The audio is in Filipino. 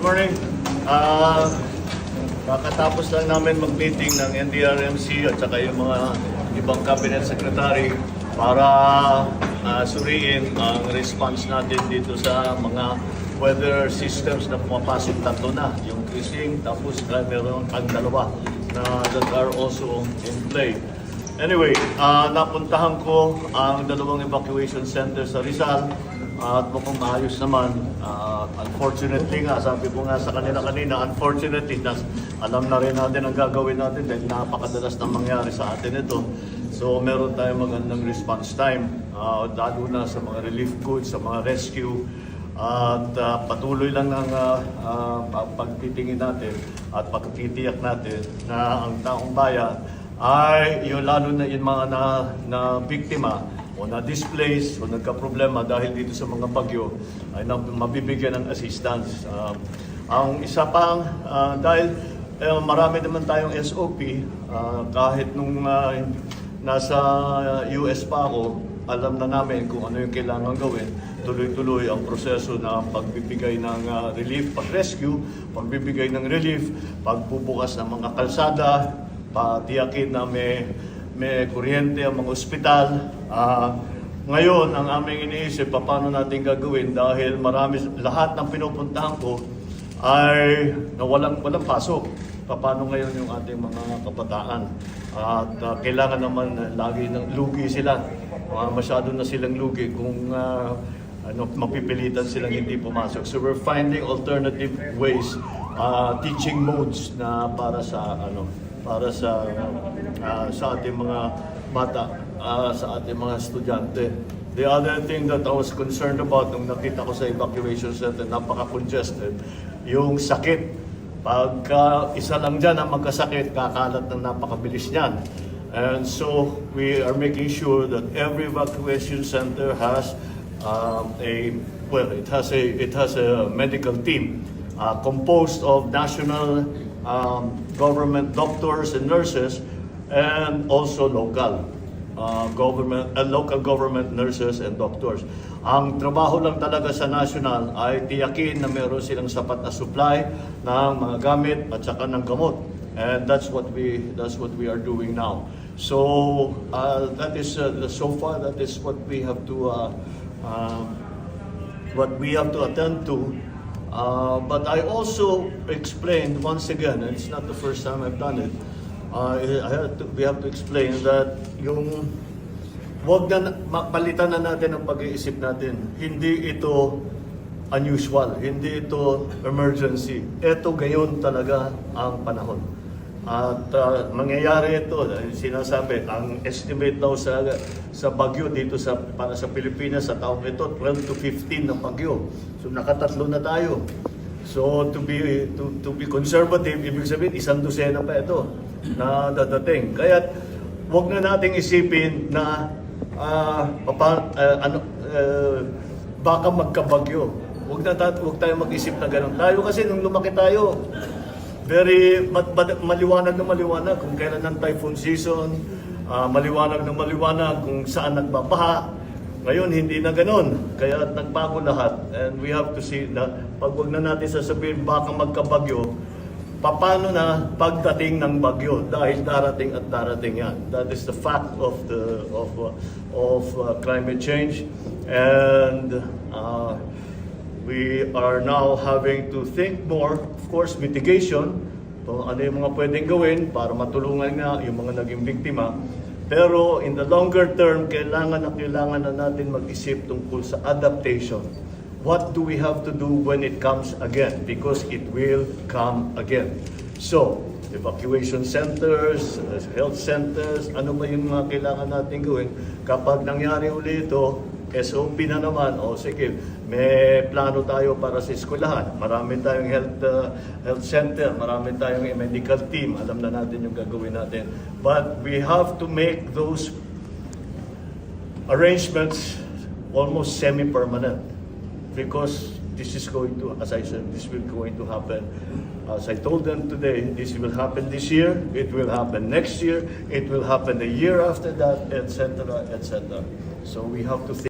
Good morning. Kakatapos lang namin mag-meeting ng NDRMC at saka yung mga ibang cabinet secretary para suriin ang response natin dito sa mga weather systems na pumapasok tatlo na. Yung Krising, tapos meron ang dalawa na that are also in play. Anyway, napuntahan ko ang dalawang evacuation center sa Rizal at mukhang maayos naman. Unfortunately nga, sabi ko nga sa kanila kanina, unfortunately, alam na rin natin ang gagawin natin dahil napakadalas na mangyari sa atin ito. So meron tayong magandang response time, lalo na sa mga relief goods, sa mga rescue. At patuloy lang ng pagtitingin natin at pagtitiyak natin na ang taong bayan ay yung lalo na yung mga na biktima o na-displace o nagka-problema dahil dito sa mga bagyo ay mabibigyan ng assistance. Ang isa pang, dahil marami naman tayong SOP, kahit nung nasa US pa ako, alam na namin kung ano yung kailangan gawin. Tuloy-tuloy ang proseso ng pagbibigay ng relief, pag-rescue, pagbibigay ng relief, pagbubukas ng mga kalsada, patiyakin na may kuryente ang mga ospital. Ngayon, ang aming iniisip, paano natin gagawin dahil lahat ng pinupuntahan ko ay walang pasok. Paano ngayon yung ating mga kabataan? At kailangan naman lagi ng lugi sila. Masyado na silang lugi kung mapipilitan silang hindi pumasok. So we're finding alternative ways, teaching modes na para sa ating mga bata, sa ating mga estudyante. The other thing that I was concerned about nung nakita ko sa evacuation center, napaka-congested, yung sakit. Pagka isa lang dyan ang magkasakit, kakalat ng napakabilis niyan. And so we are making sure that every evacuation center has it has a medical team composed of national government doctors and nurses and also local government nurses and doctors. Ang trabaho lang talaga sa national ay tiyakin na meron silang sapat na supply ng mga gamit at saka ng gamot. And that's what we are doing now. So that is so far that is what we have to attend to. But I also explained once again, and it's not the first time I've done it. We have to explain that yung wag na palitan na natin ang pag-iisip natin. Hindi ito unusual, hindi ito emergency. Ito gayon talaga ang panahon. At mangyayari ito, sinasabi, ang estimate daw sa bagyo dito para sa Pilipinas sa taong ito, 12 to 15 na bagyo. So nakatatlo na tayo. So to be conservative, ibig sabihin isang dosena pa ito na dadating. Kaya wag na nating isipin na baka magkabagyo. Wag tayo mag-isip na gano'n. Tayo kasi nung lumaki tayo, very maliwanag na maliwanag kung kailan ang typhoon season, maliwanag na maliwanag kung saan nagbabaha. Ngayon, hindi na gano'n. Kaya nagbago lahat. And we have to see na pag wag na natin sasabihin baka magkabagyo, paano na pagdating ng bagyo dahil darating at darating yan. That is the fact of climate change. And we are now having to think more, of course, mitigation. So, ano yung mga pwedeng gawin para matulungan nga yung mga naging biktima. Pero in the longer term, kailangan na natin mag-isip tungkol sa adaptation. What do we have to do when it comes again? Because it will come again. So, evacuation centers, health centers, ano ba yung mga kailangan natin gawin? Kapag nangyari uli ito, SOP na naman, sige, may plano tayo para sa eskwelahan. Marami tayong health center, marami tayong medical team, alam na natin yung gagawin natin. But we have to make those arrangements almost semi-permanent. Because this is going to, as I said, this will going to happen. As I told them today, this will happen this year, it will happen next year, it will happen the year after that, etc., etc. So we have to think.